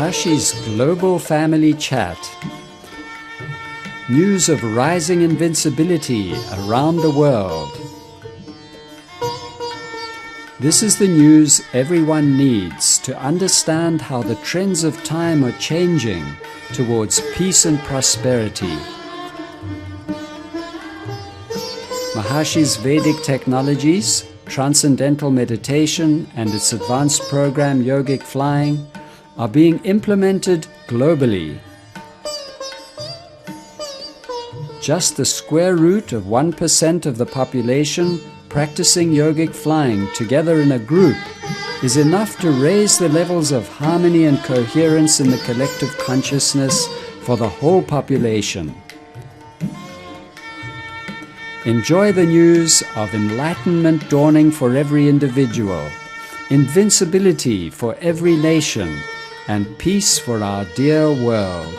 Maharshi's Global Family Chat. News of rising invincibility around the world. This is the news everyone needs to understand how the trends of time are changing towards peace and prosperity. Maharshi's Vedic technologies, transcendental meditation and its advanced program Yogic Flying are being implemented globally. Just the square root of 1% of the population practicing yogic flying together in a group is enough to raise the levels of harmony and coherence in the collective consciousness for the whole population. Enjoy the news of enlightenment dawning for every individual, invincibility for every nation, and peace for our dear world.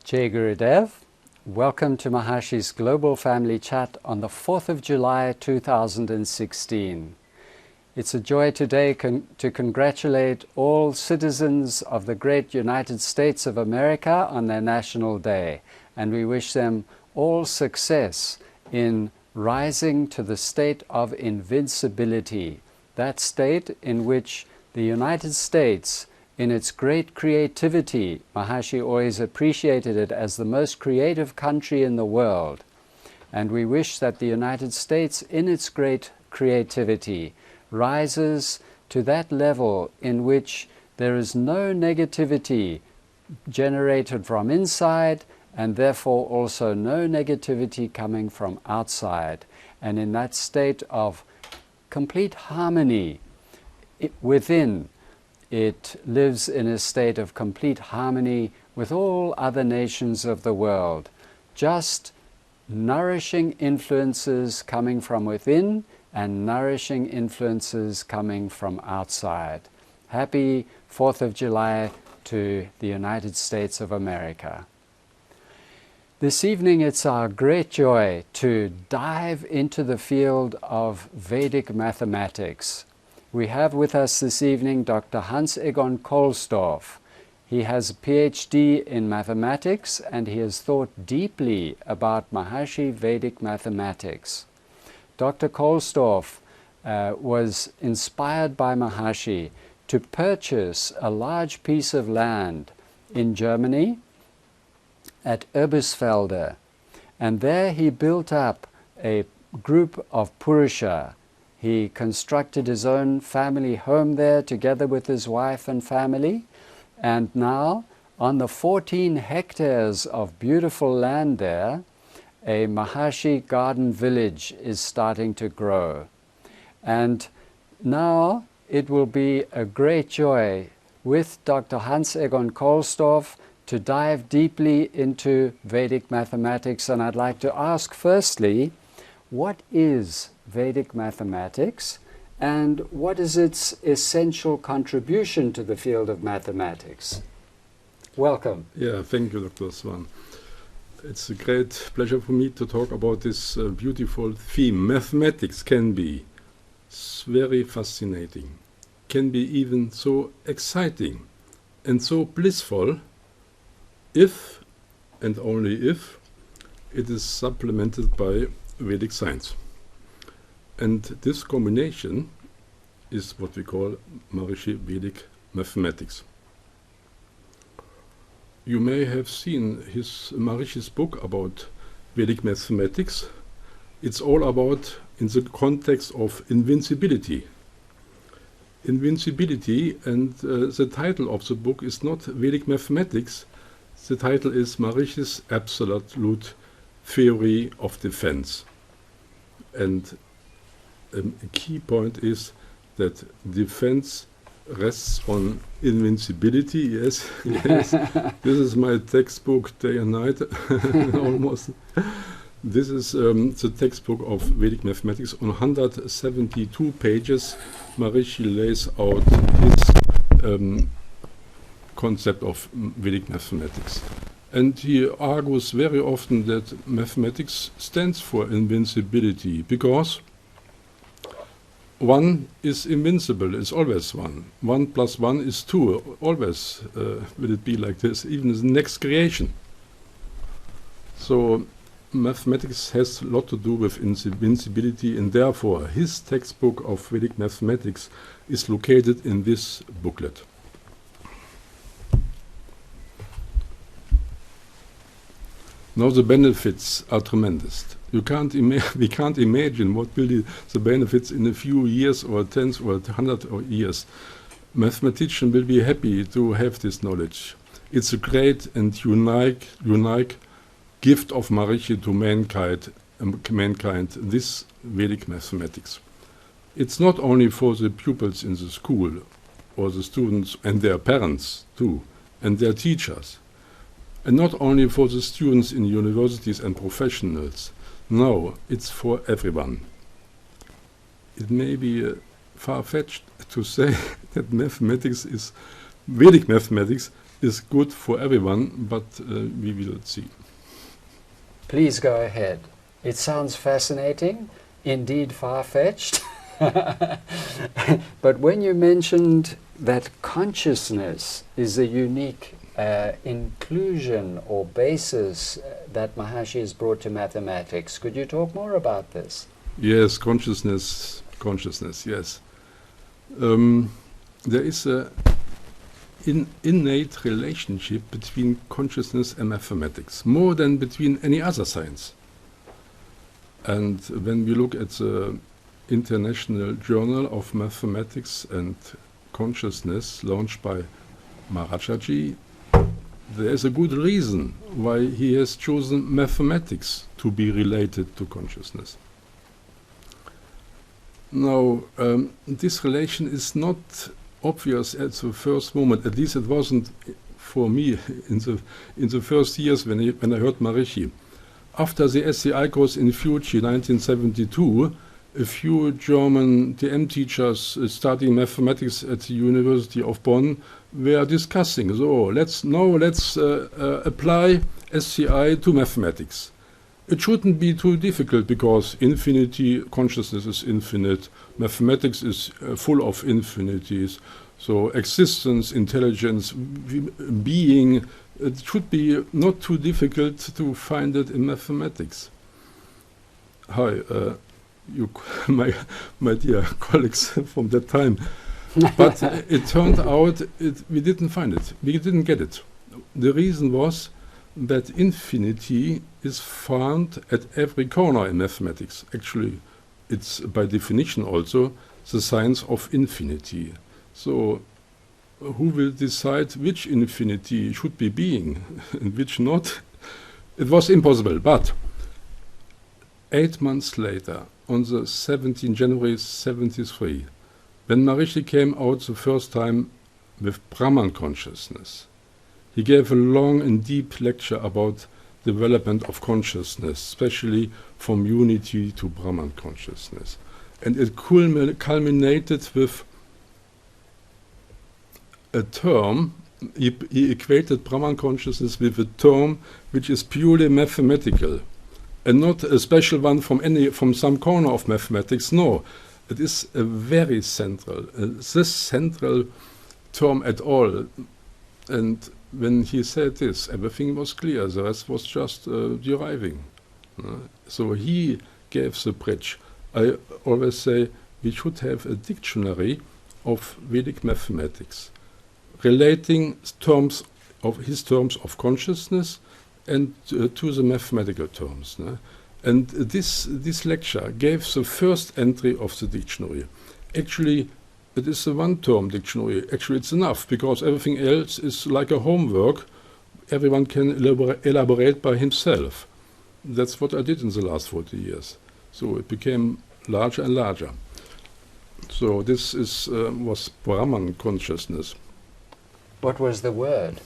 Jai Gurudev, welcome to Maharshi's Global Family Chat on the 4th of July 2016. It's a joy today to congratulate all citizens of the great United States of America on their National Day, and we wish them all success in rising to the state of invincibility, that state in which the United States, in its great creativity, Maharshi always appreciated it as the most creative country in the world. And we wish that the United States, in its great creativity, rises to that level in which there is no negativity generated from inside, and therefore also no negativity coming from outside. And in that state of complete harmony within, it lives in a state of complete harmony with all other nations of the world, just nourishing influences coming from within and nourishing influences coming from outside. Happy 4th of July to the United States of America. This evening it's our great joy to dive into the field of Vedic mathematics. We have with us this evening Dr. Hans Egon Kolsdorf. He has a PhD in mathematics and he has thought deeply about Maharshi Vedic mathematics. Dr. Kolsdorf was inspired by Maharshi to purchase a large piece of land in Germany at Oebisfelde, and there he built up a group of Purusha. He constructed his own family home there together with his wife and family, and now on the 14 hectares of beautiful land there, a Maharshi garden village is starting to grow. And now it will be a great joy with Dr. Hans Egon Kolsdorf to dive deeply into Vedic mathematics. And I'd like to ask firstly, what is Vedic mathematics and what is its essential contribution to the field of mathematics? Welcome. Yeah, thank you, Dr. Swan. It's a great pleasure for me to talk about this beautiful theme. Mathematics can be very fascinating, can be even so exciting and so blissful if and only if it is supplemented by Vedic science. And this combination is what we call Maharshi Vedic mathematics. You may have seen Maharshi's book about Vedic mathematics. It's all about, in the context of invincibility. Invincibility, and the title of the book is not Vedic mathematics. The title is Maharshi's Absolute Theory of Defense. And a key point is that defense rests on invincibility. Yes, yes. This is my textbook day and night, almost. This is the textbook of Vedic Mathematics. On 172 pages, Maharishi lays out his concept of Vedic mathematics. And he argues very often that mathematics stands for invincibility because 1 is invincible, it's always 1. 1 plus 1 is 2, always will it be like this, even in the next creation. So mathematics has a lot to do with invincibility, and therefore his textbook of Vedic mathematics is located in this booklet. Now the benefits are tremendous. We can't imagine what will be the benefits in a few years or tens or 100 years. Mathematician will be happy to have this knowledge. It's a great and unique gift of Maharishi to mankind, this Vedic mathematics. It's not only for the pupils in the school or the students and their parents too, and their teachers. And not only for the students in universities and professionals. No, it's for everyone. It may be far-fetched to say that Vedic mathematics is good for everyone, but we will see. Please go ahead. It sounds fascinating, indeed far-fetched. But when you mentioned that consciousness is a unique inclusion or basis that Maharishi has brought to mathematics, could you talk more about this? Yes, consciousness, yes. There is an innate relationship between consciousness and mathematics, more than between any other science. And when we look at the International Journal of Mathematics and Consciousness, launched by Maharajaji, there is a good reason why he has chosen mathematics to be related to consciousness. Now, this relation is not obvious at the first moment. At least it wasn't for me in the first years when I heard Maharishi. After the SCI course in Fuji, 1972, a few German TM teachers studying mathematics at the University of Bonn were discussing, so let's apply SCI to mathematics. It shouldn't be too difficult because infinity, consciousness is infinite, mathematics is full of infinities, so existence, intelligence, being, it should be not too difficult to find it in mathematics. Hi, my dear colleagues from that time. But it turned out we didn't find it. We didn't get it. The reason was that infinity is found at every corner in mathematics. Actually, it's by definition also the science of infinity. So who will decide which infinity should be being and which not? It was impossible. But 8 months later, on the 17th January 73, when Maharishi came out the first time with Brahman consciousness, he gave a long and deep lecture about development of consciousness, especially from unity to Brahman consciousness. And it culminated with a term. He equated Brahman consciousness with a term which is purely mathematical, and not a special one from some corner of mathematics. No, it is a very central, this central term at all. And when he said this, everything was clear. The rest was just deriving. So he gave the bridge. I always say we should have a dictionary of Vedic mathematics, relating his terms of consciousness and to the mathematical terms. And this lecture gave the first entry of the dictionary. Actually, it is a one-term dictionary. Actually, it's enough, because everything else is like a homework. Everyone can elaborate by himself. That's what I did in the last 40 years. So it became larger and larger. So this was Brahman consciousness. What was the word?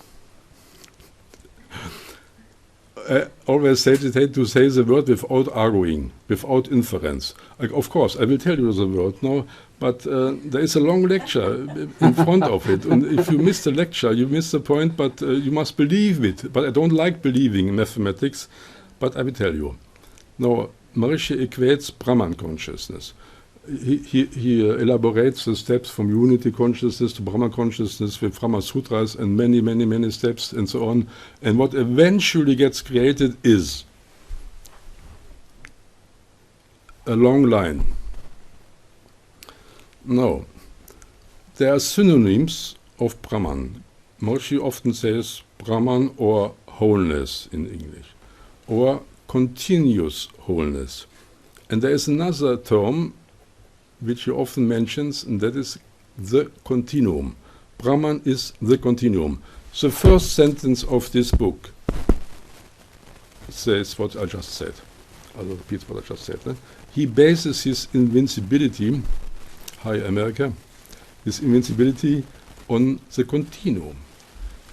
I always hesitate to say the word without arguing, without inference. Of course, I will tell you the word now, but there is a long lecture in front of it. And if you miss the lecture, you miss the point, but you must believe it. But I don't like believing in mathematics, but I will tell you. Now, Maharishi equates Brahman consciousness. He elaborates the steps from unity consciousness to Brahman consciousness with Brahma Sutras and many, many, many steps and so on. And what eventually gets created is a long line. Now, there are synonyms of Brahman. Maharishi often says Brahman or wholeness in English, or continuous wholeness. And there is another term which he often mentions, and that is the continuum. Brahman is the continuum. The first sentence of this book says what I just said. I'll repeat what I just said. He bases his invincibility, hi America, his invincibility on the continuum.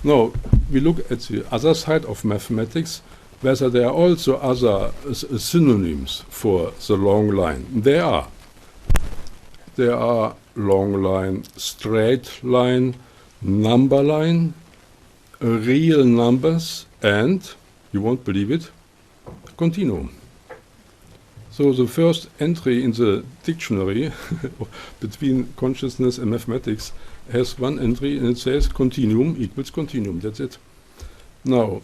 Now, we look at the other side of mathematics, whether there are also other synonyms for the long line. There are. There are long line, straight line, number line, real numbers, and, you won't believe it, continuum. So the first entry in the dictionary between consciousness and mathematics has one entry, and it says continuum equals continuum. That's it. Now,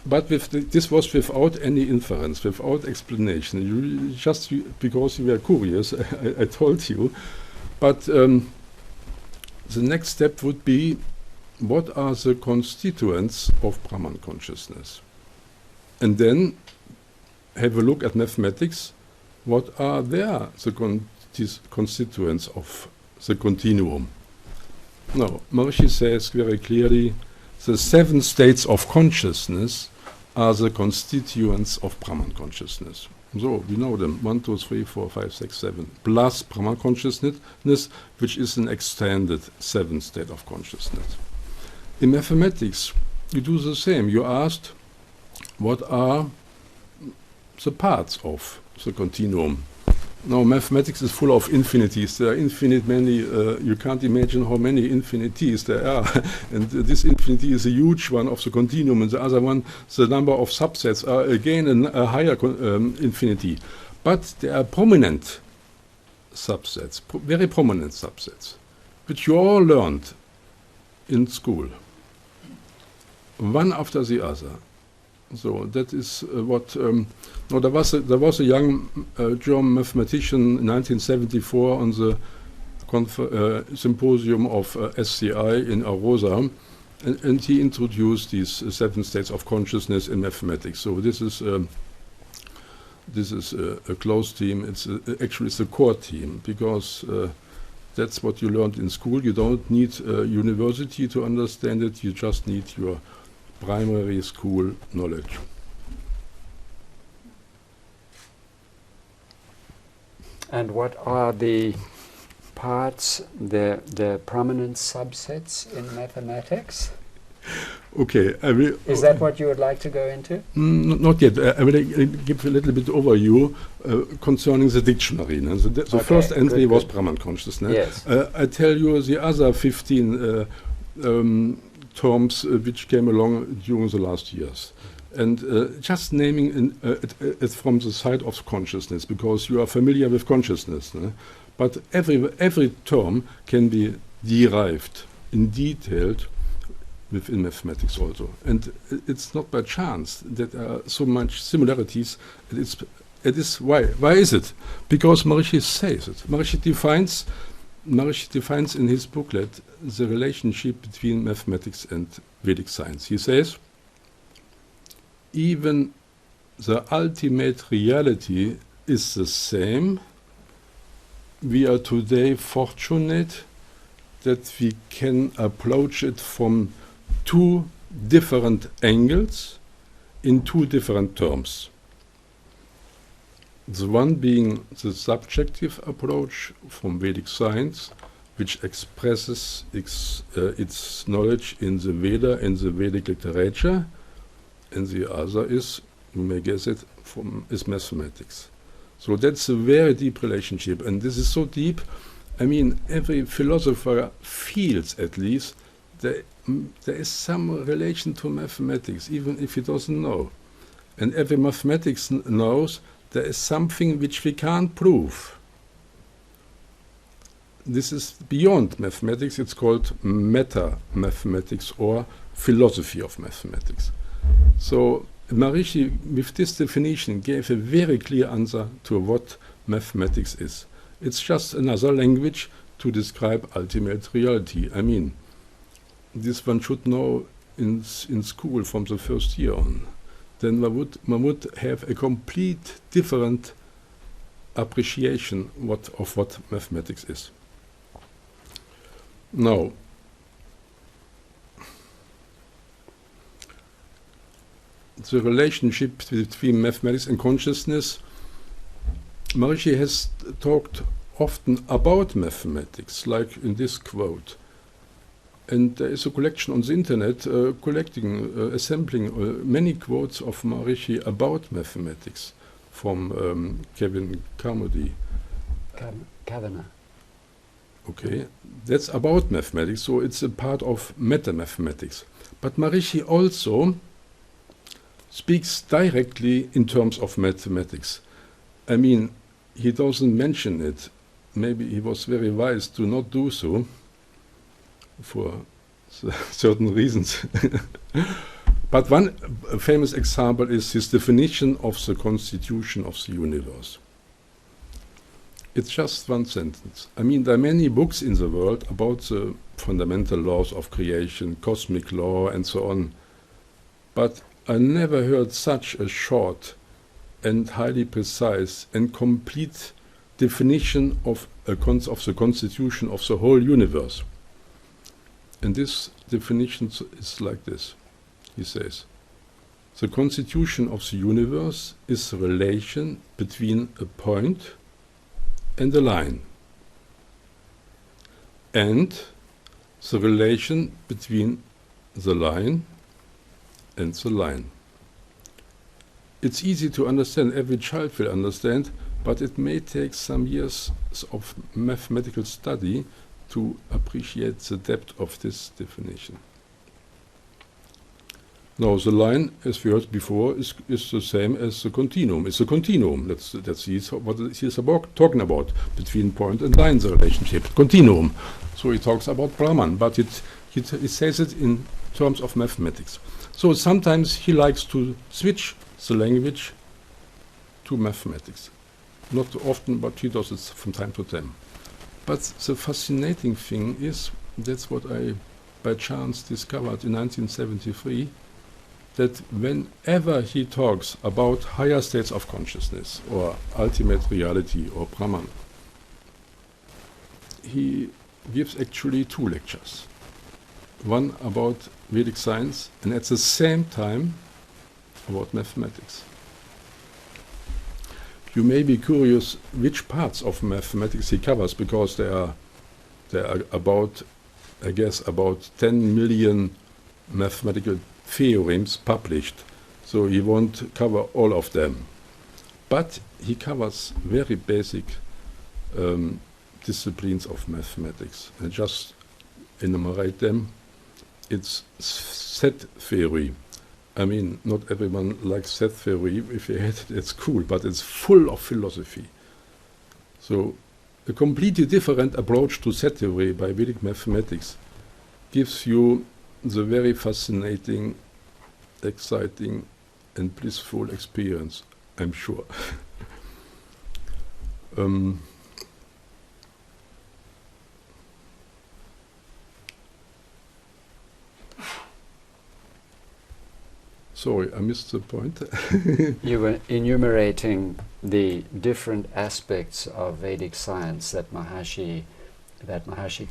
but this was without any inference, without explanation. You just because you were curious, I told you. But the next step would be, what are the constituents of Brahman consciousness? And then have a look at mathematics. What are the constituents of the continuum? Now, Maharishi says very clearly, the 7 states of consciousness are the constituents of Brahman consciousness. So we know them, 1, 2, 3, 4, 5, 6, 7, plus Brahman consciousness, which is an extended 7th state of consciousness. In mathematics, you do the same. You asked, what are the parts of the continuum? Now, mathematics is full of infinities. There are infinite many, you can't imagine how many infinities there are. And this infinity is a huge one of the continuum, and the other one, the number of subsets are again a higher infinity. But there are prominent subsets, very prominent subsets, which you all learned in school, one after the other. So that is what. No, there was a young German mathematician in 1974 on the symposium of SCI in Arosa, and he introduced these 7 states of consciousness in mathematics. So this is a close team. Actually it's a core team, because that's what you learned in school. You don't need a university to understand it. You just need your primary school knowledge. And what are the parts, the prominent subsets in mathematics? Okay, Is that what you would like to go into? Not yet. I will give a little bit overview concerning the dictionary. The okay, first entry was Brahman consciousness. Yes. I tell you the other 15 terms which came along during the last years. And just naming it from the side of consciousness, because you are familiar with consciousness. But every term can be derived in detail within mathematics also. And it's not by chance that there are so much similarities. It is why. Why is it? Because Maharishi says it. Maharishi defines in his booklet the relationship between mathematics and Vedic science. He says, even the ultimate reality is the same. We are today fortunate that we can approach it from 2 different angles in 2 different terms. The one being the subjective approach from Vedic science, which expresses its knowledge in the Veda and the Vedic literature, and the other is, you may guess it, is mathematics. So that's a very deep relationship, and this is so deep. I mean, every philosopher feels, at least, there is some relation to mathematics, even if he doesn't know. And every mathematics knows there is something which we can't prove. This is beyond mathematics. It's called meta-mathematics or philosophy of mathematics. So Maharishi, with this definition, gave a very clear answer to what mathematics is. It's just another language to describe ultimate reality. I mean, this one should know in school from the first year on. Then one would have a complete different appreciation of what mathematics is. Now, the relationship between mathematics and consciousness, Maharishi has talked often about mathematics, like in this quote. And there is a collection on the internet, assembling many quotes of Maharishi about mathematics from Kevin Carmody. Kavanagh. Okay, that's about mathematics, so it's a part of meta-mathematics. But Maharishi also speaks directly in terms of mathematics. I mean, he doesn't mention it. Maybe he was very wise to not do so, for certain reasons. But one famous example is his definition of the constitution of the universe. It's just one sentence. I mean, there are many books in the world about the fundamental laws of creation, cosmic law, and so on. But I never heard such a short and highly precise and complete definition of the constitution of the whole universe. And this definition is like this. He says, the constitution of the universe is the relation between a point and a line, and the relation between the line and the line. It's easy to understand, every child will understand, but it may take some years of mathematical study to appreciate the depth of this definition. Now, the line, as we heard before, is the same as the continuum. It's a continuum. That's what he's talking about, between point and line, the relationship, continuum. So he talks about Brahman, but he says it in terms of mathematics. So sometimes he likes to switch the language to mathematics. Not often, but he does it from time to time. But the fascinating thing is, that's what I by chance discovered in 1973, that whenever he talks about higher states of consciousness or ultimate reality or Brahman, he gives actually two lectures. One about Vedic science and at the same time about mathematics. You may be curious which parts of mathematics he covers, because there are about, I guess, about 10 million mathematical theorems published, so he won't cover all of them. But he covers very basic disciplines of mathematics, and just enumerate them. It's set theory. I mean, not everyone likes set theory. If you had it, it's cool, but it's full of philosophy. So a completely different approach to set theory by Vedic mathematics gives you the very fascinating, exciting, and blissful experience, I'm sure. Sorry, I missed the point. You were enumerating the different aspects of Vedic science that Maharishi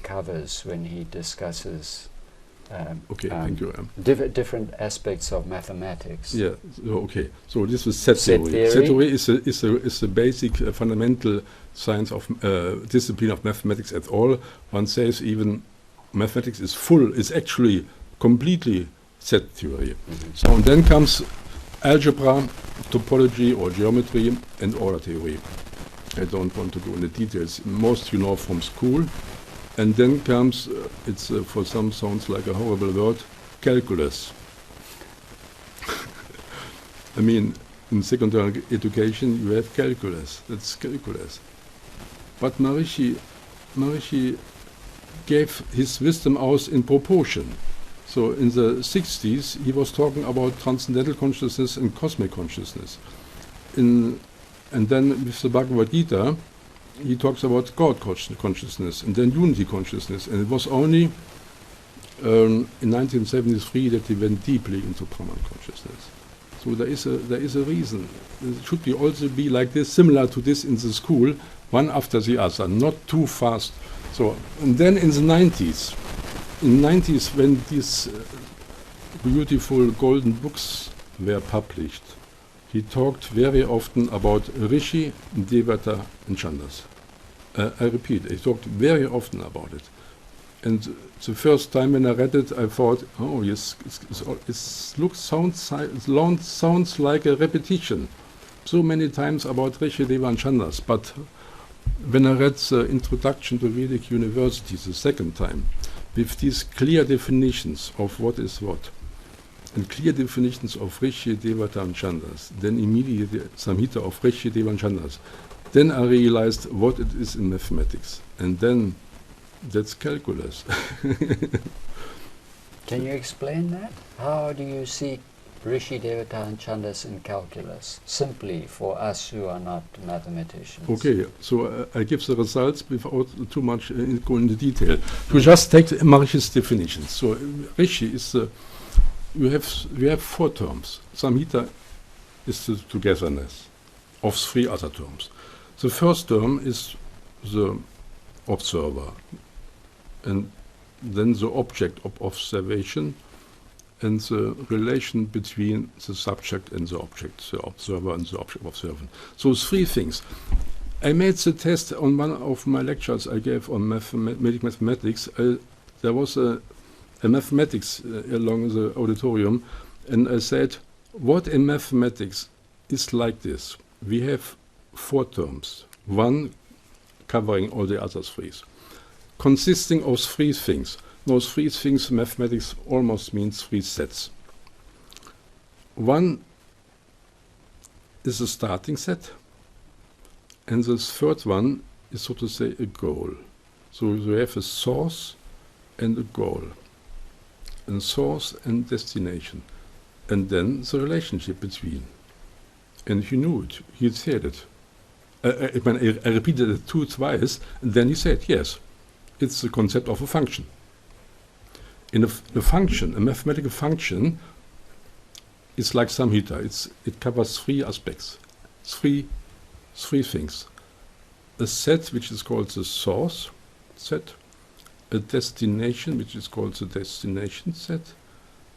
covers when he discusses Okay, thank you. different aspects of mathematics. Yeah. Okay. So this was set Set theory. theory. Set theory is the basic fundamental science of discipline of mathematics at all. One says even mathematics is actually completely set theory. So and then comes algebra, topology or geometry, and order theory. I don't want to go into details. Most you know from school. And then comes, for some sounds like a horrible word, calculus. I mean, in secondary education you have calculus. That's calculus. But Maharishi gave his wisdom out in proportion. So in the 60s he was talking about transcendental consciousness and cosmic consciousness. And then with the Bhagavad Gita he talks about God consciousness and then unity consciousness. And it was only in 1973 that he went deeply into Brahman consciousness. So there is a reason. It should also be like this, similar to this in the school, one after the other, not too fast. So, and then in the 90s, when these beautiful golden books were published, he talked very often about Rishi, Devata and Chandas. I repeat, he talked very often about it. And the first time when I read it, I thought, oh yes, sounds like a repetition. So many times about Rishi, Deva and Chandas. But when I read the Introduction to Vedic University the second time, with these clear definitions of what is what, and clear definitions of Rishi, Devata and Chandas, then immediately Samhita of Rishi, Deva and Chandas, then I realized what it is in mathematics. And then that's calculus. Can you explain that? How do you see Rishi, Devata and Chandas in calculus? Simply for us who are not mathematicians. Okay, so I give the results without too much going into detail. To just take Maharishi's definitions. So Rishi is we have four terms. Samhita is the togetherness of three other terms. The first term is the observer, and then the object of observation, and the relation between the subject and the object, the observer and the object observant. So three things. I made the test on one of my lectures I gave on Vedic Mathematics. There was a mathematics along the auditorium, and I said, what in mathematics is like this? We have four terms, one covering all the other three, consisting of three things. Those three things in mathematics almost means three sets. One is a starting set, and the third one is, so to say, a goal. So you have a source and a goal, and source and destination, and then the relationship between. And he knew it, he said it. I repeated it twice, and then he said, yes, it's the concept of a function. In a function, a mathematical function, is like Samhita. It covers three aspects, three things. A set, which is called the source set, a destination, which is called the destination set,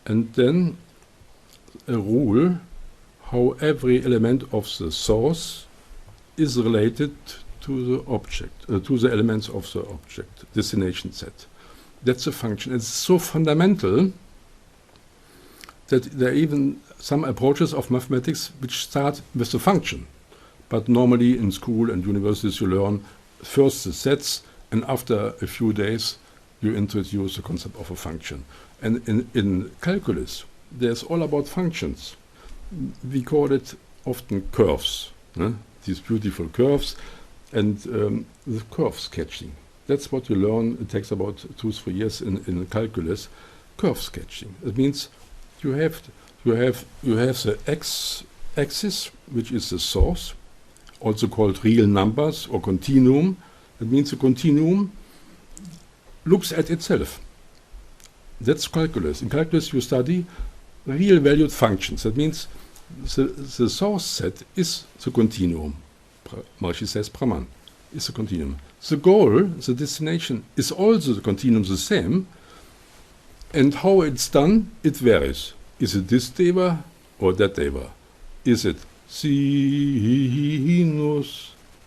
and then a rule, how every element of the source is related to the object, to the elements of the object, destination set. That's a function. It's so fundamental that there are even some approaches of mathematics which start with the function. But normally in school and universities you learn first the sets, and after a few days you introduce the concept of a function. And in calculus, there's all about functions. We call it often curves, these beautiful curves, and the curve sketching. That's what you learn. It takes about 2-3 years in calculus. Curve sketching. It means you have the x-axis, which is the source, also called real numbers or continuum. It means the continuum looks at itself. That's calculus. In calculus you study real valued functions. That means the source set is the continuum. Maharishi says Brahman is the continuum. The goal, the destination, is also the continuum, the same, And how it's done, it varies. Is it this deva or that deva? Is it sinus,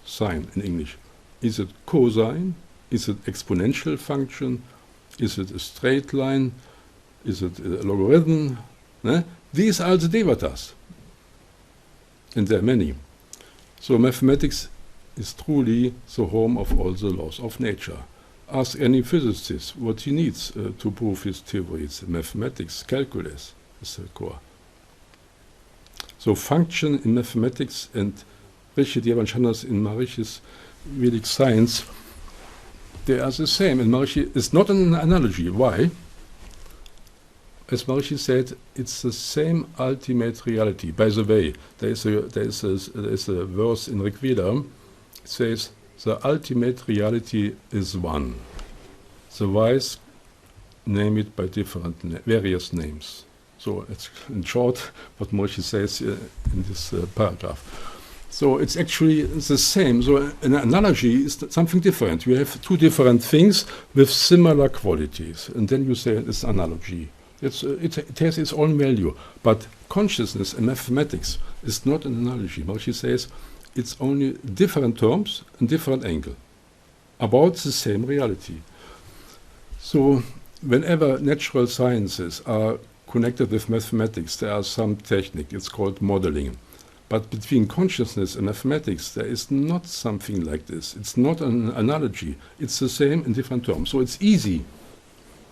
sine in English? Is it cosine? Is it exponential function? Is it a straight line? Is it a logarithm? These are the devatas. And there are many. So mathematics is truly the home of all the laws of nature. Ask any physicist what he needs to prove his theories. Mathematics, calculus is the core. So function in mathematics and Rishi Devanshandas in Maharishi's Vedic science, they are the same. And Maharishi is not an analogy. Why? As Maharishi said, it's the same ultimate reality. By the way, there is a verse in Rig Veda. It says, the ultimate reality is one. The wise name it by various names. So it's in short what Maharishi says in this paragraph. So it's actually the same. So an analogy is something different. You have two different things with similar qualities, and then you say it's analogy. It has its own value. But consciousness and mathematics is not an analogy. Maharishi says it's only different terms and different angle about the same reality. So whenever natural sciences are connected with mathematics, there are some technique. It's called modeling. But between consciousness and mathematics, there is not something like this. It's not an analogy. It's the same in different terms. So it's easy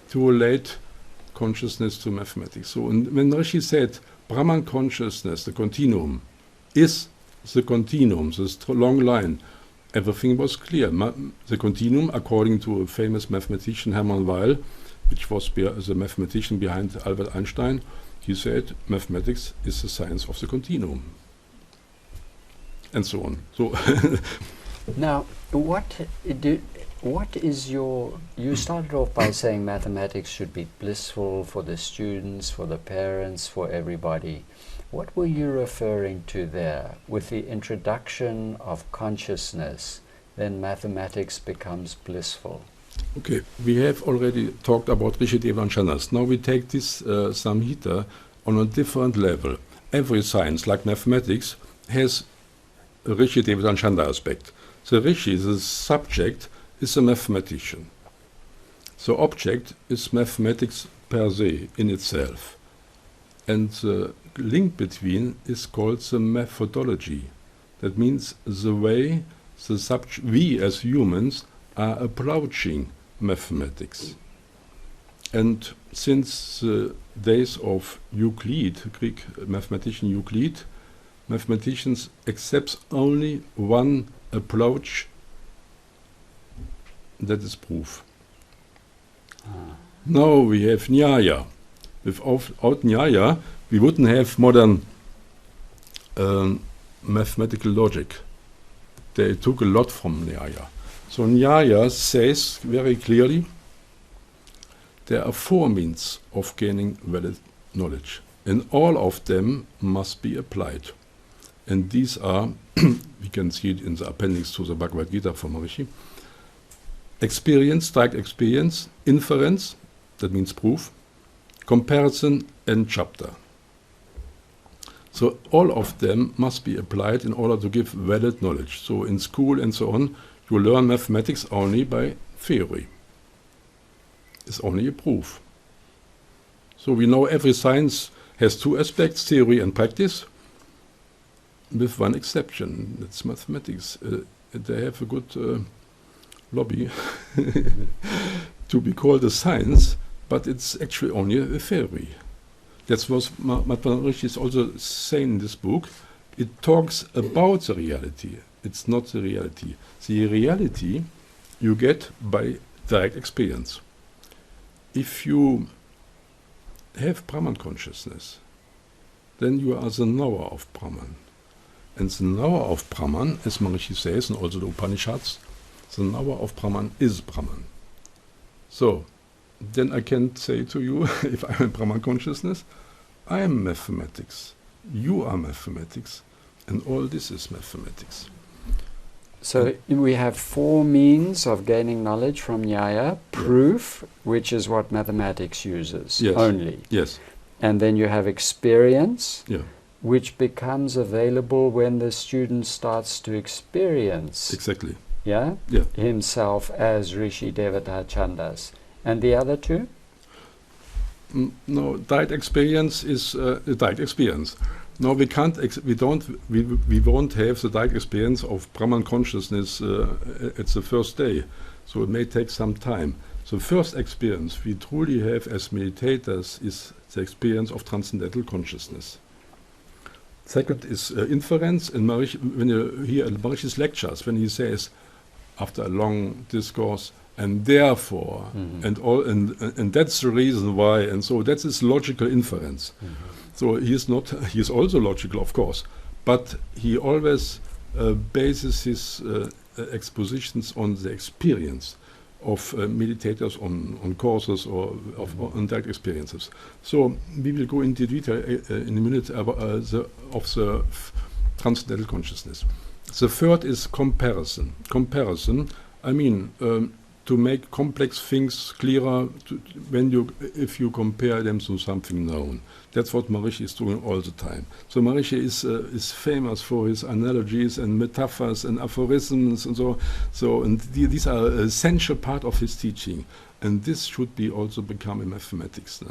to relate consciousness to mathematics. So when Rishi said Brahman consciousness, the continuum, is the continuum, this long line, everything was clear. The continuum, according to a famous mathematician, Hermann Weyl, which was the mathematician behind Albert Einstein, he said mathematics is the science of the continuum. And so on. So now, what is your... You started off by saying mathematics should be blissful for the students, for the parents, for everybody. What were you referring to there? With the introduction of consciousness, then mathematics becomes blissful. Okay, we have already talked about Rishi Devanshandas. Now we take this Samhita on a different level. Every science, like mathematics, has a Rishi Devanshandas aspect. The Rishi, the subject, is a mathematician. The object is mathematics per se, in itself. And the link between is called the methodology. That means the way we as humans are approaching mathematics. And since the days of Euclid, Greek mathematician Euclid, mathematicians accept only one approach, that is proof. Now we have Nyaya. Without Nyaya, we wouldn't have modern mathematical logic. They took a lot from Nyaya. So Nyaya says very clearly, there are four means of gaining valid knowledge, and all of them must be applied. And these are, we can see it in the appendix to the Bhagavad Gita from Maharishi, experience, direct experience, inference, that means proof, comparison, and chapter. So all of them must be applied in order to give valid knowledge. So in school and so on, you learn mathematics only by theory. It's only a proof. So we know every science has two aspects, theory and practice, with one exception. That's mathematics. They have a good lobby to be called a science, but it's actually only a theory. That's what Maharishi is also saying in this book. It talks about the reality. It's not the reality. The reality you get by direct experience. If you have Brahman consciousness, then you are the knower of Brahman. And the knower of Brahman, as Maharishi says, and also the Upanishads, the knower of Brahman is Brahman. So, then I can say to you, if I'm in Brahman consciousness, I am mathematics, you are mathematics, and all this is mathematics. So we have 4 means of gaining knowledge from Nyaya. Proof, which is what mathematics uses only. Yes. And then you have experience, Yeah. which becomes available when the student starts to experience Exactly. yeah, Yeah. himself as Rishi Devata Chandas. And the other 2? No, direct experience is direct experience. No, we can't. We won't have the direct experience of Brahman consciousness at the first day. So it may take some time. The first experience we truly have as meditators is the experience of transcendental consciousness. Second is inference. And when you hear Maharishi's lectures, when he says, after a long discourse, and therefore, and that's the reason why, and so that's his logical inference. So he is also logical, of course, but he always bases his expositions on the experience of meditators on courses or on direct experiences. So we will go into detail in a minute about the transcendental consciousness. The third is comparison. Comparison, I mean, to make complex things clearer if you compare them to something known. That's what Maharishi is doing all the time. So Maharishi is famous for his analogies and metaphors and aphorisms and so. And these are an essential part of his teaching, and this should be also become in mathematics.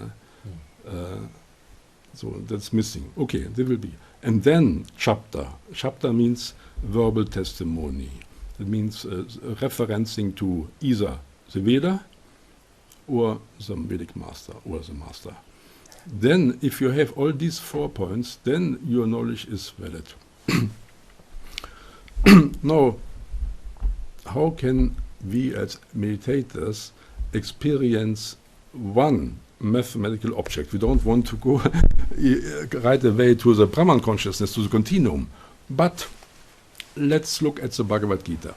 So that's missing. Okay, there will be. And then chapter. Chapter means verbal testimony. It means referencing to either the Veda or the Vedic master or the master. Then, if you have all these 4 points, then your knowledge is valid. Now, how can we as meditators experience one mathematical object? We don't want to go right away to the Brahman consciousness, to the continuum, but let's look at the Bhagavad Gita.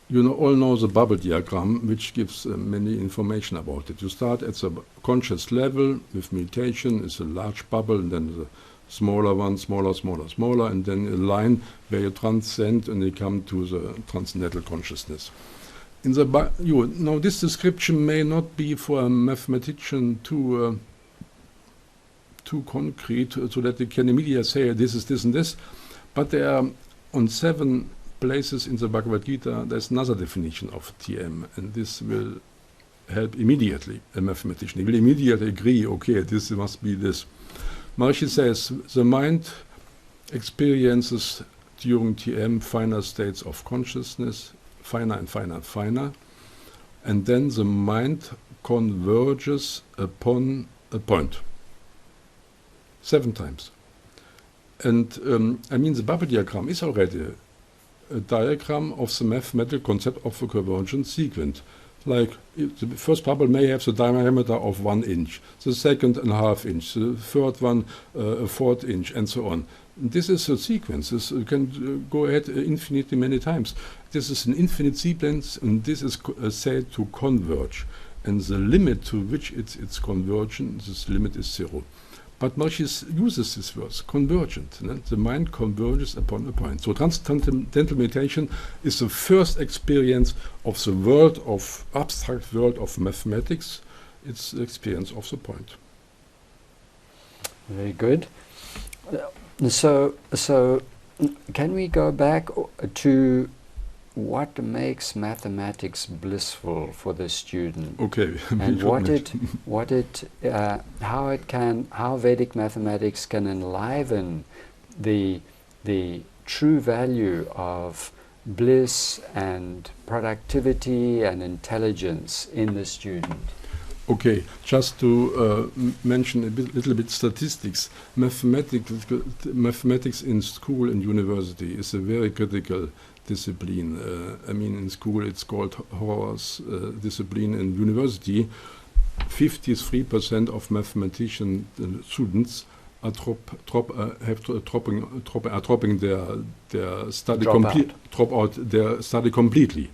You all know the bubble diagram, which gives many information about it. You start at the conscious level with meditation. It's a large bubble, and then the smaller one, smaller, smaller, smaller, and then a line where you transcend and you come to the transcendental consciousness. Now, this description may not be for a mathematician too concrete, so that they can immediately say this is this and this. But there are on 7 places in the Bhagavad Gita, there's another definition of TM, and this will help immediately a mathematician. He will immediately agree, okay, this must be this. Maharishi says, the mind experiences during TM finer states of consciousness, finer and finer and finer, and then the mind converges upon a point. 7 times. And I mean, the bubble diagram is already a diagram of the mathematical concept of a convergent sequence. Like, the first bubble may have the diameter of 1 inch, the second ½ inch, the third one a 1/4 inch, and so on. This is a sequence. You can go ahead infinitely many times. This is an infinite sequence, and this is said to converge. And the limit to which it's convergent, this limit is 0. But Maharishi uses this word, convergent. The mind converges upon a point. So transcendental meditation is the first experience of the world of abstract world of mathematics. It's the experience of the point. Very good. So can we go back to what makes mathematics blissful for the student? Okay. And how Vedic mathematics can enliven the true value of bliss and productivity and intelligence in the student. Okay, just to mention a little bit statistics. Mathematics in school and university is a very critical discipline. I mean, in school it's called horse discipline. In university, 53% of mathematician students are dropping their study drop out their study completely,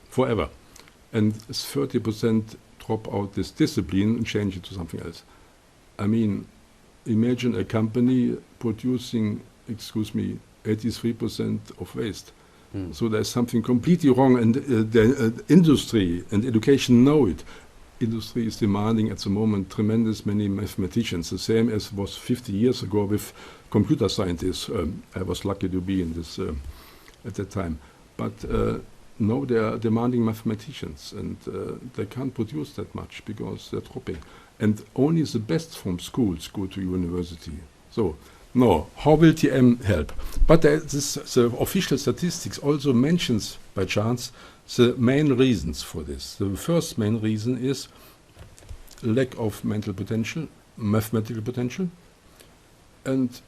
forever, and 30% drop out this discipline and change it to something else. I mean, imagine a company producing, 83% of waste. So there's something completely wrong, and the industry and education know it. Industry is demanding at the moment tremendous many mathematicians, the same as was 50 years ago with computer scientists. I was lucky to be in this at that time. But now they are demanding mathematicians, and they can't produce that much because they're dropping. And only the best from schools go to university. So, no, how will TM help? But the official statistics also mentions, by chance, the main reasons for this. The first main reason is lack of mental potential, mathematical potential. And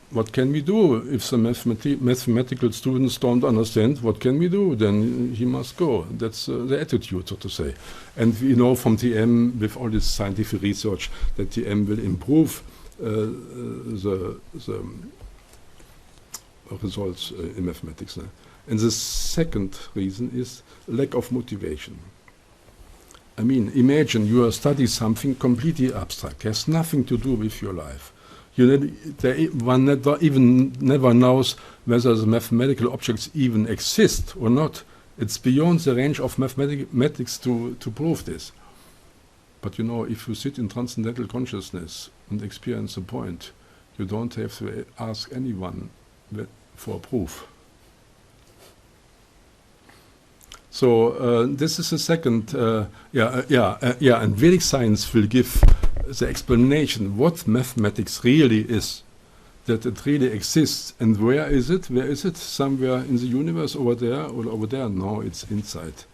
what can we do if the mathematical students don't understand? What can we do? Then he must go. That's the attitude, so to say. And we know from TM, with all this scientific research, that TM will improve the results in mathematics. And the second reason is lack of motivation. I mean, imagine you are studying something completely abstract, has nothing to do with your life. One never knows whether the mathematical objects even exist or not. It's beyond the range of mathematics to prove this. But you know, if you sit in transcendental consciousness and experience a point, you don't have to ask anyone for proof. So this is the second, and Vedic science will give the explanation what mathematics really is, that it really exists, and where is it? Where is it? Somewhere in the universe, over there or over there? No, it's inside.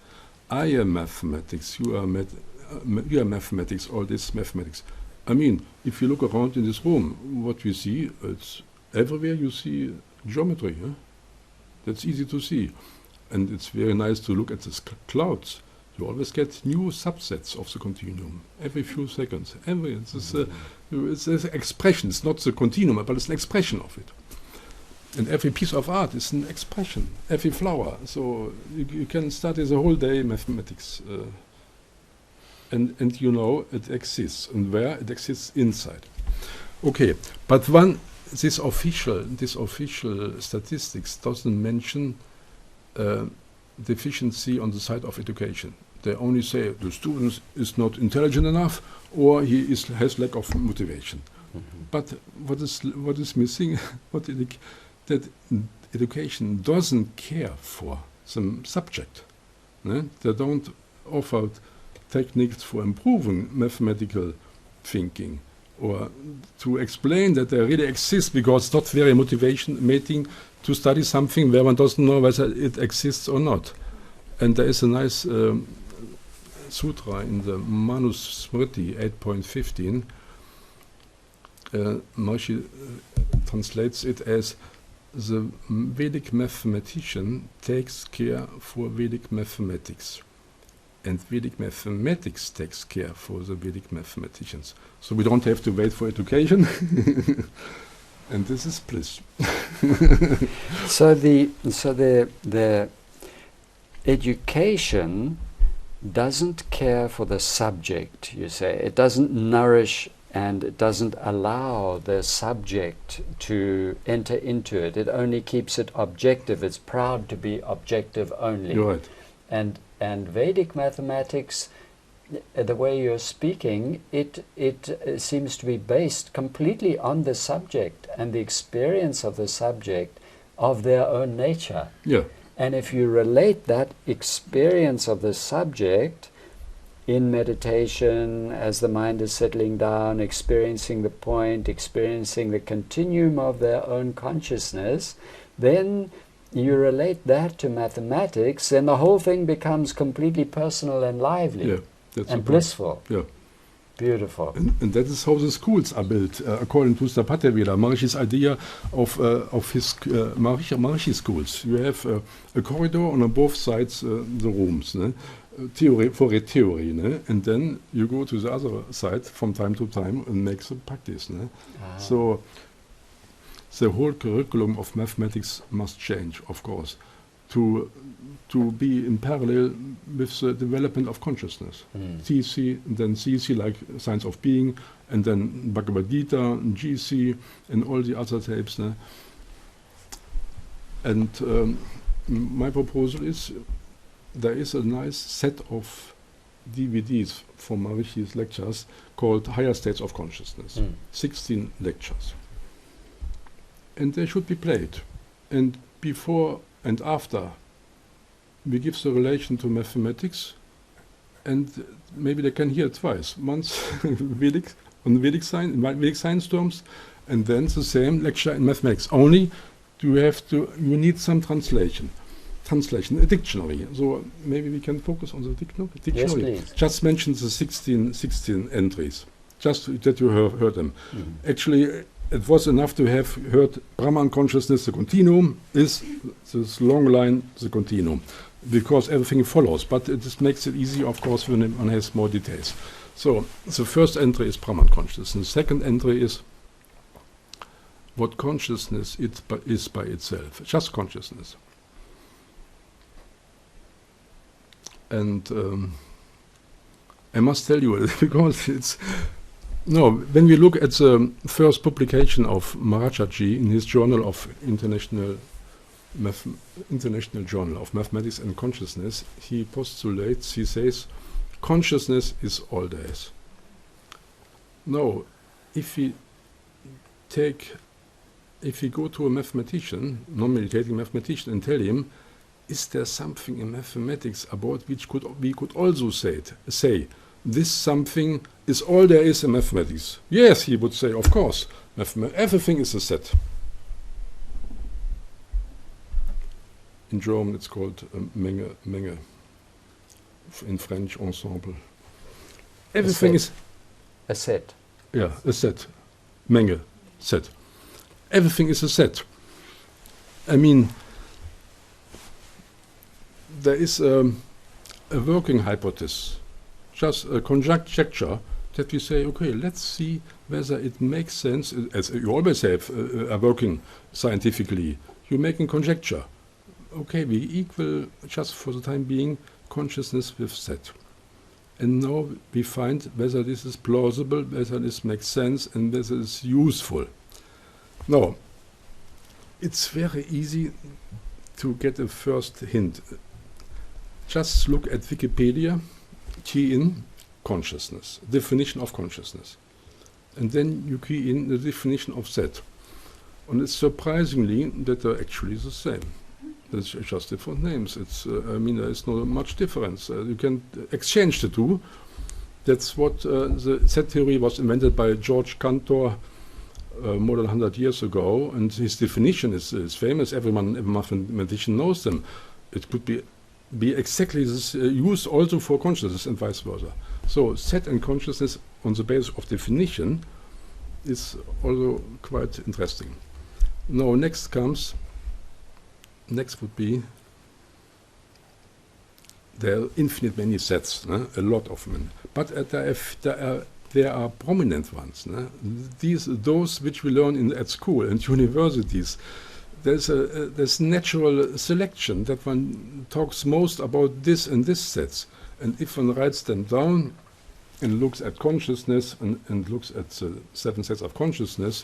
I am mathematics. You are mathematics. All this mathematics. I mean, if you look around in this room, what we see, it's everywhere you see geometry. Huh? That's easy to see. And it's very nice to look at the clouds. You always get new subsets of the continuum every few seconds. It's an expression. It's not the continuum, but it's an expression of it. And every piece of art is an expression. Every flower. So you can study the whole day mathematics. And you know it exists. And where? It exists inside. Okay, but this official statistics doesn't mention deficiency on the side of education. They only say the student is not intelligent enough, or he has lack of motivation. But what is missing? That education doesn't care for some subject. They don't offer techniques for improving mathematical thinking, or to explain that they really exist, because it's not very motivating to study something where one doesn't know whether it exists or not. And there is a nice sutra in the Manusmriti 8.15. Maharishi translates it as the Vedic mathematician takes care for Vedic mathematics, and Vedic mathematics takes care for the Vedic mathematicians. So we don't have to wait for education. And this is bliss. So the education doesn't care for the subject, you say. It doesn't nourish and it doesn't allow the subject to enter into it. It only keeps it objective. It's proud to be objective only. You're right. And Vedic mathematics, the way you're speaking, it seems to be based completely on the subject and the experience of the subject of their own nature. Yeah. And if you relate that experience of the subject in meditation, as the mind is settling down, experiencing the point, experiencing the continuum of their own consciousness, then you relate that to mathematics, and the whole thing becomes completely personal and lively. Yeah. That's and blissful. Yeah. Beautiful. And that is how the schools are built, according to Sapataveda, Maharishi's idea of his Maharishi schools. You have a corridor, and on both sides the rooms, theory for a theory, and then you go to the other side from time to time and make some practice. So the whole curriculum of mathematics must change, of course, to be in parallel with the development of consciousness. TC, and then CC, like Science of Being, and then Bhagavad Gita, and GC, and all the other tapes. And my proposal is, there is a nice set of DVDs from Maharishi's lectures called Higher States of Consciousness, 16 lectures. And they should be played. And before and after, we give the relation to mathematics, and maybe they can hear twice. Once Vedic, on Vedic science terms, and then the same lecture in mathematics. Only you need some translation, a dictionary. So maybe we can focus on the dictionary. Yes, please. Just mention the 16 entries, just that you heard them. Actually, it was enough to have heard Brahman consciousness, the continuum, is this long line, the continuum, because everything follows. But it just makes it easy, of course, when one has more details. So the first entry is Brahman consciousness. The second entry is what consciousness is by itself, just consciousness. And I must tell you, because it's when we look at the first publication of Maharajaji in his Journal of International Journal of Mathematics and Consciousness, he postulates, he says, consciousness is all there is. Now, if we go to a mathematician, non-meditating mathematician, and tell him, is there something in mathematics about which we could also say this something is all there is in mathematics? Yes, he would say, of course, everything is a set. In German it's called Menge. In French, ensemble. Everything is a set. Yeah, a set. Menge, set. Everything is a set. I mean, there is a working hypothesis, just a conjecture that we say, okay, let's see whether it makes sense, as you always have working scientifically. You're making conjecture. Okay, we equal, just for the time being, consciousness with set. And now we find whether this is plausible, whether this makes sense, and whether it's useful. Now, it's very easy to get a first hint. Just look at Wikipedia, key in consciousness, definition of consciousness. And then you key in the definition of set. And it's surprisingly that they're actually the same. It's just different names. It's, I mean, there is not much difference. You can exchange the two. That's what the set theory was invented by George Cantor more than 100 years ago, and his definition is famous. Every mathematician knows them. It could be exactly this used also for consciousness and vice versa. So set and consciousness on the basis of definition is also quite interesting. Now next would be, there are infinite many sets, a lot of them, but there are prominent ones. Those which we learn at school and universities. There's natural selection that one talks most about this and this sets, and if one writes them down and looks at consciousness and looks at the 7 sets of consciousness,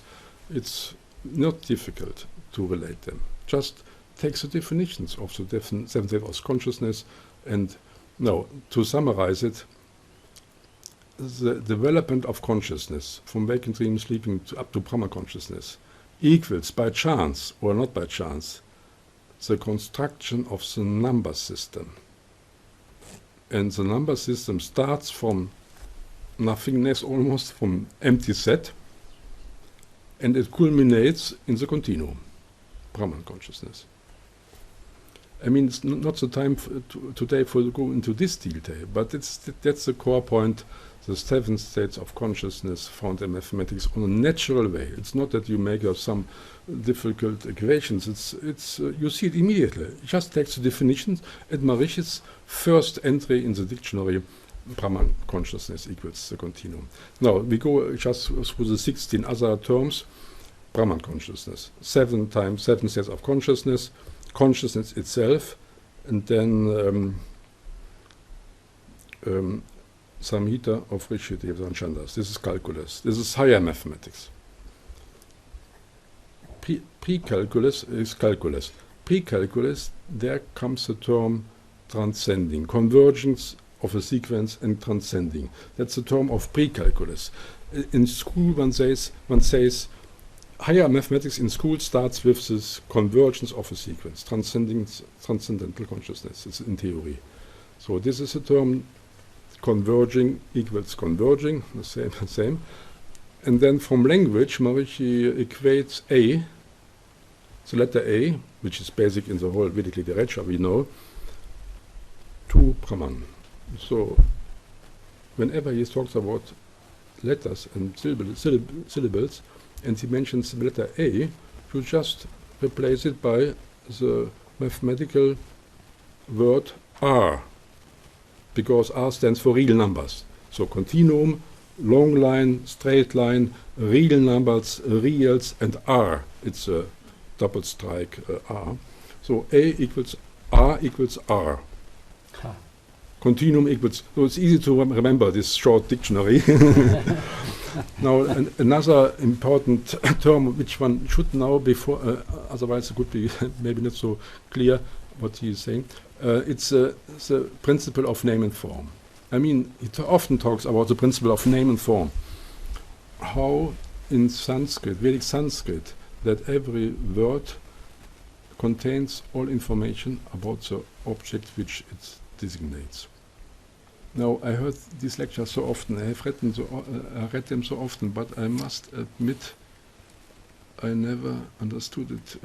it's not difficult to relate them. Just takes the definitions of the 7 sets of consciousness, and now to summarize it, the development of consciousness from waking, dream, sleeping up to Brahma consciousness equals, by chance or not by chance, the construction of the number system. And the number system starts from nothingness, almost from empty set, and it culminates in the continuum, Brahman consciousness. I mean, it's not the time today to go into this detail, but that's the core point, the 7 states of consciousness found in mathematics on a natural way. It's not that you make up some difficult equations. It's you see it immediately. It just takes the definitions, and Maharishi's first entry in the dictionary, Brahman consciousness equals the continuum. Now, we go just through the 16 other terms. Brahman consciousness, 7 times 7 states of consciousness, consciousness itself, and then Samhita of Rishi Devas and Chandas. This is calculus. This is higher mathematics. Pre-calculus is calculus. pre-calculus, there comes the term transcending, convergence of a sequence and transcending. That's the term of pre-calculus. In school, one says higher mathematics in school starts with this convergence of a sequence, transcendental consciousness. It's in theory. So this is a term, converging equals converging, the same. And then from language, Maharishi equates A, the letter A, which is basic in the whole Vedic literature, we know, to Brahman. So whenever he talks about letters and syllables, and he mentions the letter A, you just replace it by the mathematical word R, because R stands for real numbers. So continuum, long line, straight line, real numbers, reals, and R. It's a double strike R. So A equals R equals R. Huh. Continuum equals, so it's easy to remember this short dictionary. Now, another important term which one should know before, otherwise it could be maybe not so clear what he is saying. It's the principle of name and form. I mean, he often talks about the principle of name and form. How in Sanskrit, Vedic Sanskrit, that every word contains all information about the object which it designates. Now, I heard these lectures so often, I have read them so often, but I must admit I never understood it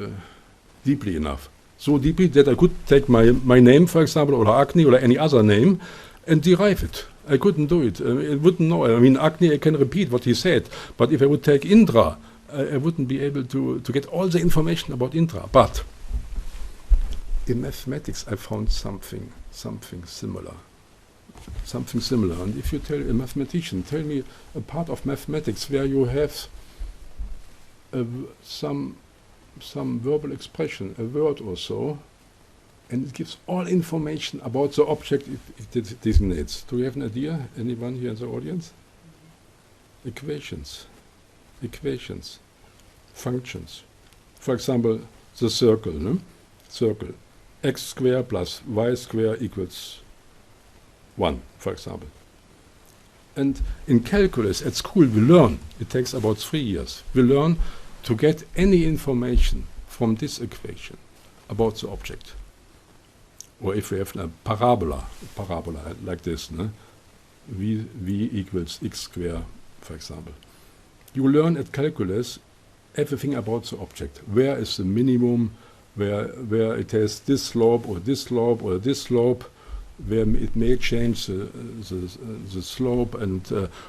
deeply enough. So deeply that I could take my name, for example, or Agni, or any other name, and derive it. I couldn't do it. I wouldn't know. I mean, Agni, I can repeat what he said, but if I would take Indra, I wouldn't be able to get all the information about Indra. But in mathematics, I found something similar. Something similar. And if you tell a mathematician, tell me a part of mathematics where you have some verbal expression, a word or so, and it gives all information about the object it designates. Do you have an idea? Anyone here in the audience? Equations, functions. For example, the circle, no? Circle. X squared plus y squared equals 1, for example. And in calculus at school we learn, it takes about 3 years, we learn to get any information from this equation about the object. Or if we have a parabola like this, no? v equals x squared, for example. You learn at calculus everything about the object. Where is the minimum, where it has this slope or this slope or this slope, where it may change the slope, and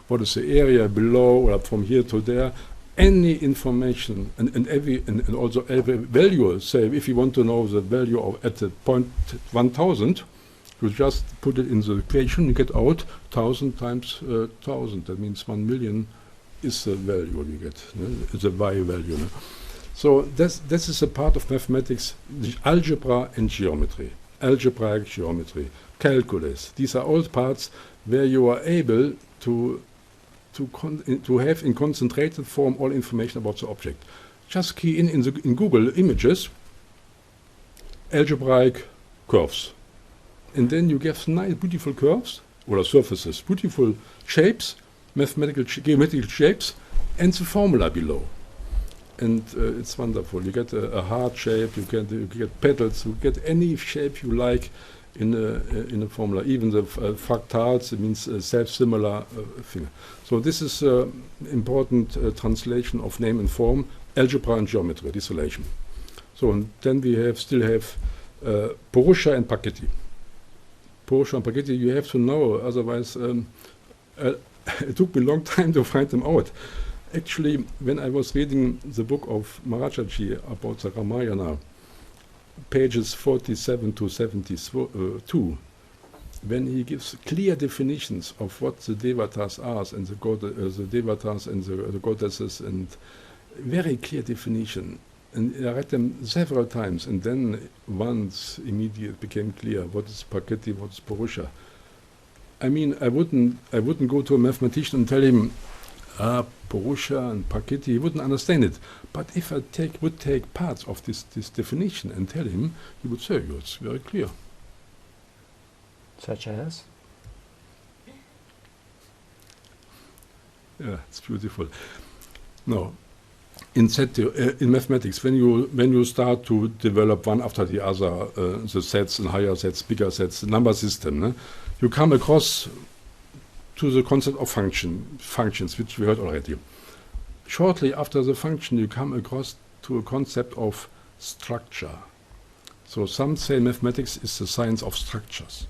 what is the area below or from here to there. Any information and also every value. Say if you want to know the value of at the point 1000, you just put it in the equation. You get out 1000 times 1000. That means 1 million is the value you get. It's a y value. No? So this is a part of mathematics: the algebra and geometry, algebraic geometry, calculus. These are all parts where you are able to have in concentrated form all information about the object. Just key in Google images algebraic curves, and then you get nice beautiful curves or surfaces, beautiful shapes, geometrical shapes, and the formula below. And it's wonderful. You get a heart shape, you get petals, you get any shape you like in a formula. Even the fractals, it means self-similar thing. So this is important translation of name and form, algebra and geometry, this relation. So and then we still have Purusha and Prakriti. Purusha and Prakriti you have to know, otherwise it took me a long time to find them out. Actually, when I was reading the book of Maharajaji about the Ramayana, pages 47 to 72, when he gives clear definitions of what the devatas are and the devatas and the goddesses, and very clear definition. And I read them several times, and then once immediately became clear what is Prakriti, what is Purusha. I mean, I wouldn't go to a mathematician and tell him, Purusha and Prakriti, he wouldn't understand it. But if I would take parts of this definition and tell him, he would say, "Oh, it's very clear." Such as? Yeah, it's beautiful. No, in mathematics, when you start to develop one after the other, the sets and higher sets, bigger sets, the number system, you come across to the concept of functions, which we heard already. Shortly after the function, you come across to a concept of structure. So some say mathematics is the science of structures.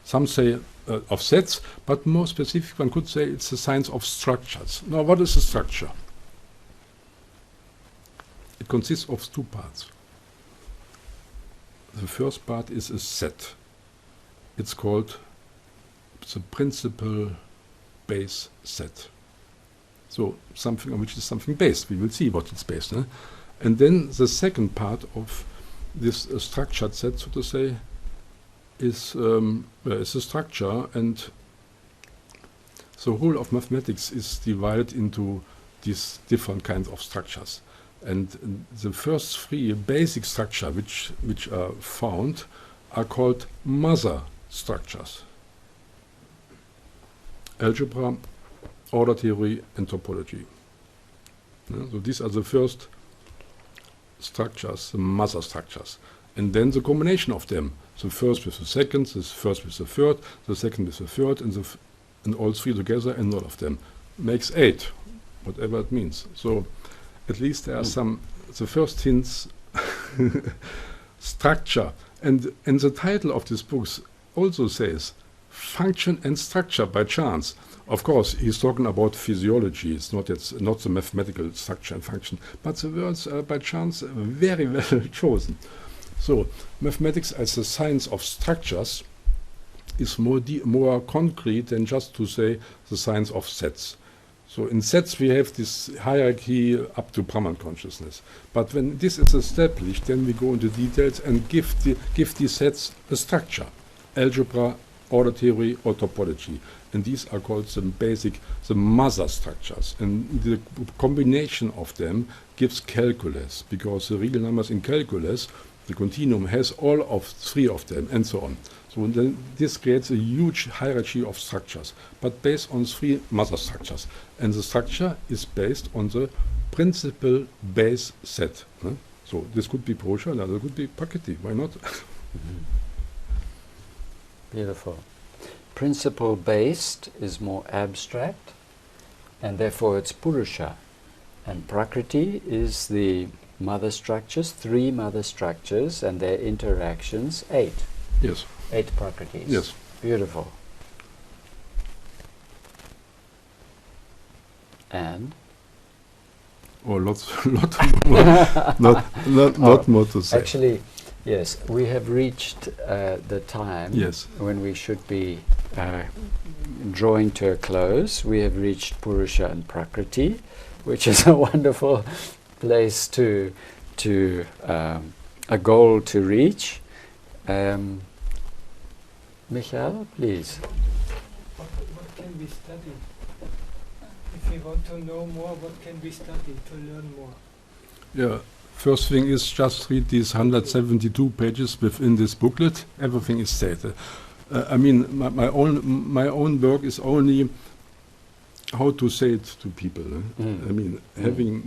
Some say of sets, but more specific, one could say it's the science of structures. Now, what is a structure? It consists of two parts. The first part is a set. It's called the principal base set. So something on which is something based. We will see what it's based on. And then the second part of this structured set, so to say, is a structure, and the whole of mathematics is divided into these different kinds of structures. And the first three basic structures which are found are called mother structures: algebra, order theory, and topology. So these are the first structures, the mother structures. And then the combination of them, the first with the second, the first with the third, the second with the third, and all three together, and all of them makes 8, whatever it means. So at least there are the first hints, structure. And the title of this book also says, Function and Structure by Chance. Of course, he's talking about physiology. It's not the mathematical structure and function, but the words are by chance very well chosen. So, mathematics as a science of structures is more concrete than just to say the science of sets. So in sets we have this hierarchy up to Brahman consciousness. But when this is established, then we go into details and give these sets a structure: algebra, order theory, or topology. And these are called the mother structures. And the combination of them gives calculus, because the real numbers in calculus, the continuum, has all of three of them, and so on. So then this creates a huge hierarchy of structures, but based on three mother structures. And the structure is based on the principal base set. So this could be Purusha, another could be Prakriti. Why not? Beautiful. Principle based is more abstract, and therefore it's Purusha. And Prakriti is the mother structures, 3 mother structures, and their interactions, 8. Yes. 8 Prakritis. Yes. Beautiful. And? Or lot more. not more to say. Actually, yes, we have reached the time when we should be drawing to a close. We have reached Purusha and Prakriti, which is a wonderful place to a goal to reach. Michael, please. What can we study? If we want to know more, what can we study to learn more? Yeah, first thing is just read these 172 pages within this booklet. Everything is said. I mean, my own work is only how to say it to people. I mean, having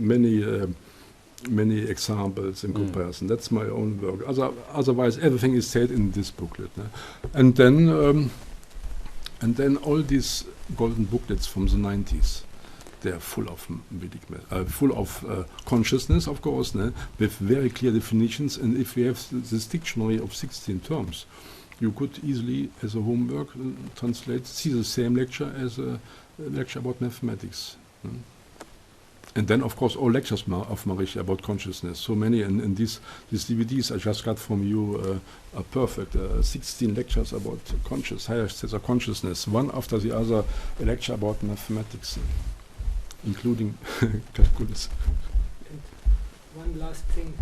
many examples in comparison. That's my own work. Otherwise, everything is said in this booklet. And then all these golden booklets from the 90s. They are full of Vedic full of consciousness, of course, with very clear definitions. And if we have this dictionary of 16 terms, you could easily, as a homework, see the same lecture as a lecture about mathematics. And then, of course, all lectures of Marish about consciousness. So many, and these DVDs I just got from you are perfect. 16 lectures about higher states of consciousness, one after the other, a lecture about mathematics, including calculus. And one last thing,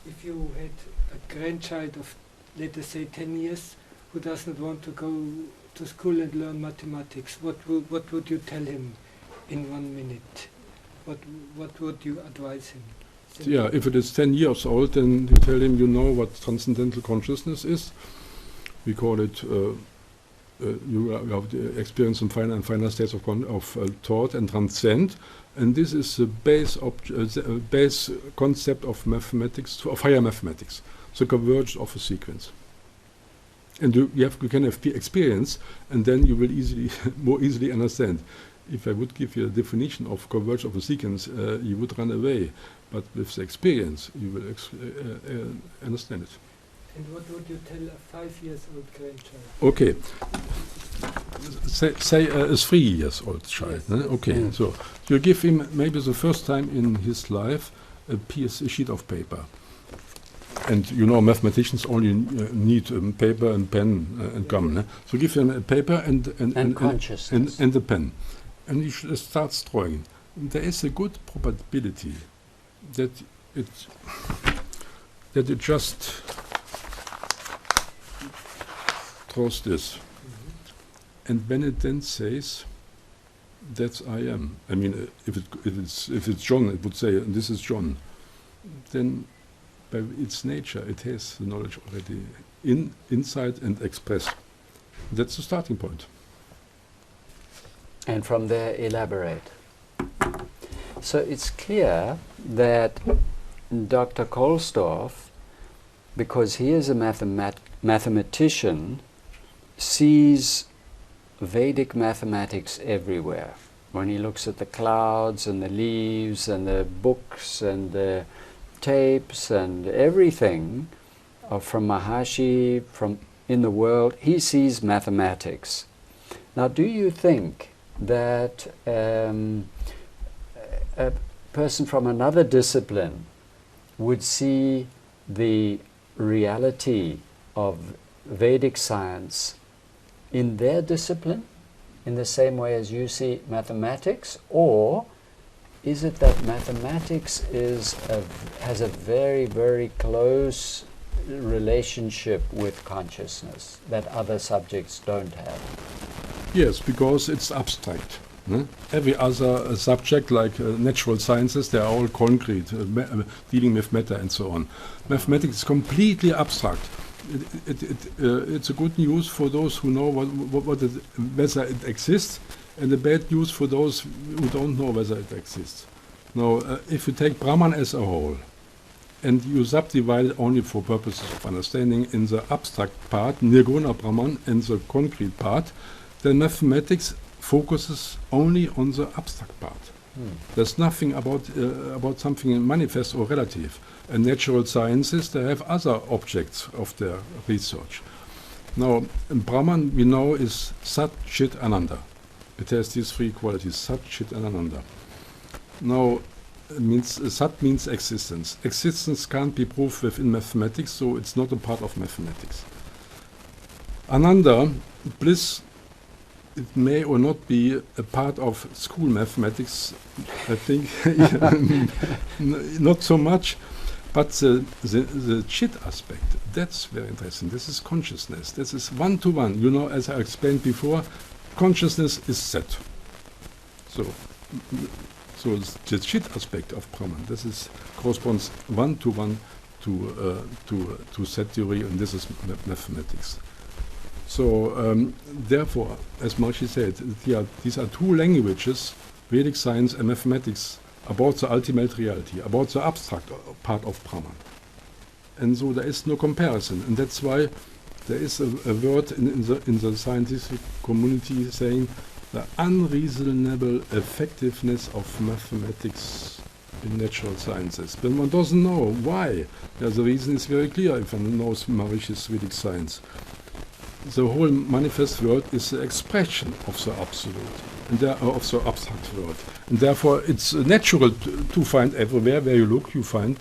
if you had a grandchild of, let us say, 10 years, who doesn't want to go to school and learn mathematics, what would you tell him? in 1 minute, what would you advise him? Yeah, if it is 10 years old, then you tell him you know what transcendental consciousness is. We call it, you have the experience in finer and finer states of thought and transcend. And this is the base concept of mathematics, of higher mathematics, the convergence of a sequence. And you can have experience, and then you will more easily understand. If I would give you a definition of convergence of a sequence, you would run away. But with the experience, you will understand it. And what would you tell a 5-year-old grandchild? Okay. Say a 3-year-old child. Yes, né? yes. Okay, so you give him maybe the first time in his life a sheet of paper. And you know, mathematicians only need paper and pen and gum. Ne? So give him a paper and consciousness and a pen, and he starts drawing. There is a good probability that it just draws this, and when it then says, "That's I am." I mean, if it's John, it would say, "This is John." Then, by its nature, it has the knowledge already inside and expressed. That's the starting point. And from there, elaborate. So it's clear that Dr. Kolsdorf, because he is a mathematician, sees Vedic mathematics everywhere. When he looks at the clouds and the leaves and the books and the tapes and everything from Maharshi, from in the world, he sees mathematics. Now, do you think that a person from another discipline would see the reality of Vedic science in their discipline in the same way as you see mathematics, or is it that mathematics has a very, very close relationship with consciousness that other subjects don't have? Yes, because it's abstract. Every other subject, like natural sciences, they are all concrete, dealing with matter and so on. Mathematics is completely abstract. It's a good news for those who know whether it exists, and the bad news for those who don't know whether it exists. Now, if you take Brahman as a whole, and you subdivide it only for purposes of understanding in the abstract part, Nirguna Brahman, and the concrete part, then mathematics focuses only on the abstract part. There's nothing about something manifest or relative. And natural sciences, they have other objects of their research. Now, Brahman, we know, is Sat, Chit, Ananda. It has these three qualities, Sat, Chit, and Ananda. Now, Sat means existence. Existence can't be proved within mathematics, so it's not a part of mathematics. Ananda, bliss, it may or not be a part of school mathematics, I think. Not so much. But the chit aspect, that's very interesting. This is consciousness. This is one-to-one. You know, as I explained before, consciousness is set. So the chit aspect of Brahman, this corresponds one-to-one to set theory, and this is mathematics. So therefore, as Maharshi said, these are two languages, Vedic science and mathematics, about the ultimate reality, about the abstract part of Brahman. And so there is no comparison, and that's why there is a word in the scientific community saying the unreasonable effectiveness of mathematics in natural sciences. But one doesn't know why. Yeah, the reason is very clear if one knows Maharishi's Vedic science. The whole manifest world is the expression of the absolute, and of the abstract world. And therefore it's natural to find everywhere where you look, you find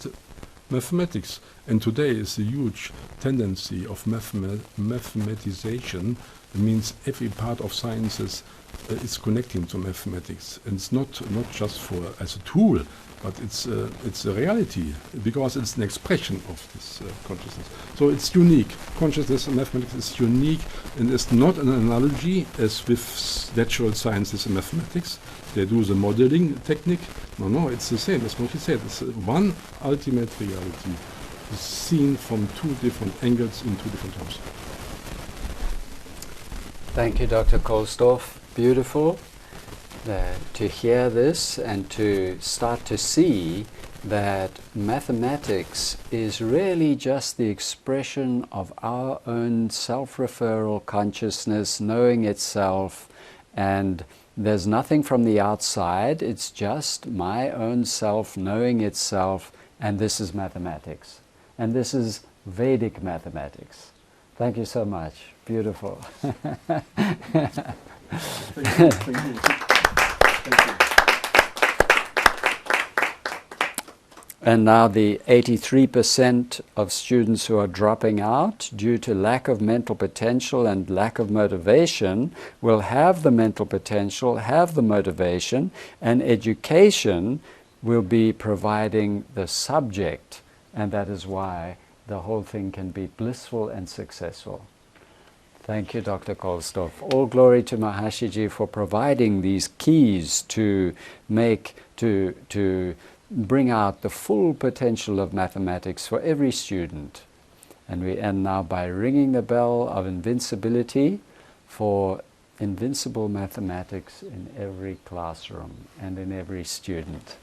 mathematics. And today is a huge tendency of mathematization. It means every part of sciences is connecting to mathematics, and it's not just for as a tool, but it's a reality because it's an expression of this consciousness. So it's unique. Consciousness in mathematics is unique, and it's not an analogy as with natural sciences and mathematics. They do the modeling technique. No, it's the same. As what he said, it's one ultimate reality, seen from two different angles in two different times. Thank you, Dr. Kolsdorf. Beautiful to hear this and to start to see that mathematics is really just the expression of our own self-referral consciousness, knowing itself, and there's nothing from the outside, it's just my own self knowing itself, and this is mathematics. And this is Vedic mathematics. Thank you so much. Beautiful. Thank you. Thank you. And now the 83% of students who are dropping out due to lack of mental potential and lack of motivation will have the mental potential, have the motivation, and education will be providing the subject, and that is why the whole thing can be blissful and successful. Thank you, Dr. Kolsdorf. All glory to Mahashiji for providing these keys to bring out the full potential of mathematics for every student. And we end now by ringing the bell of invincibility for invincible mathematics in every classroom and in every student.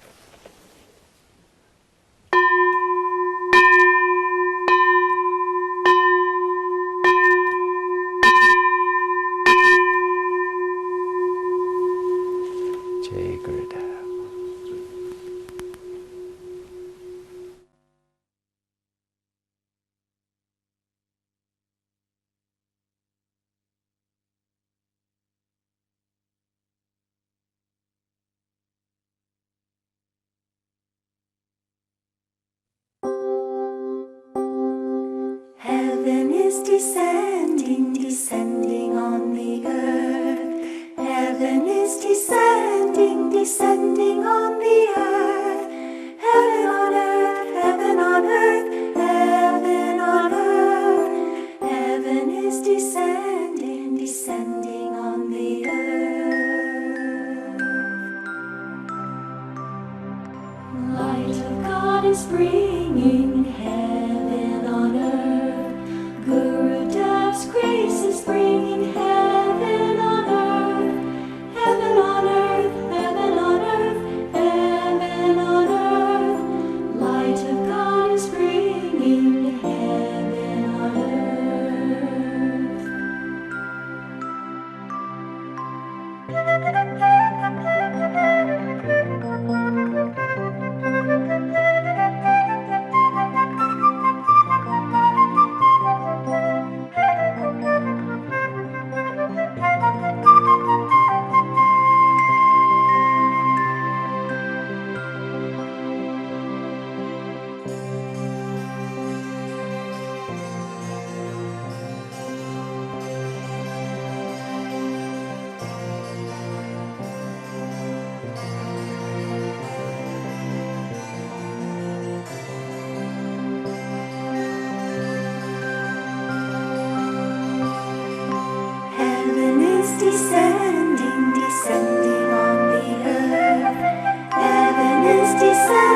Jai Gurudev. Heaven is descending, descending on the earth. Heaven is descending, descending on the earth. Heaven on earth, heaven on earth, heaven on earth. Heaven is descending, descending on the earth. Light of God is bringing heaven on earth. Gurudev's grace is bringing heaven on earth. Heaven on earth, heaven on earth, heaven on earth. Light of God is bringing heaven on descending, descending on the earth. Heaven is descending.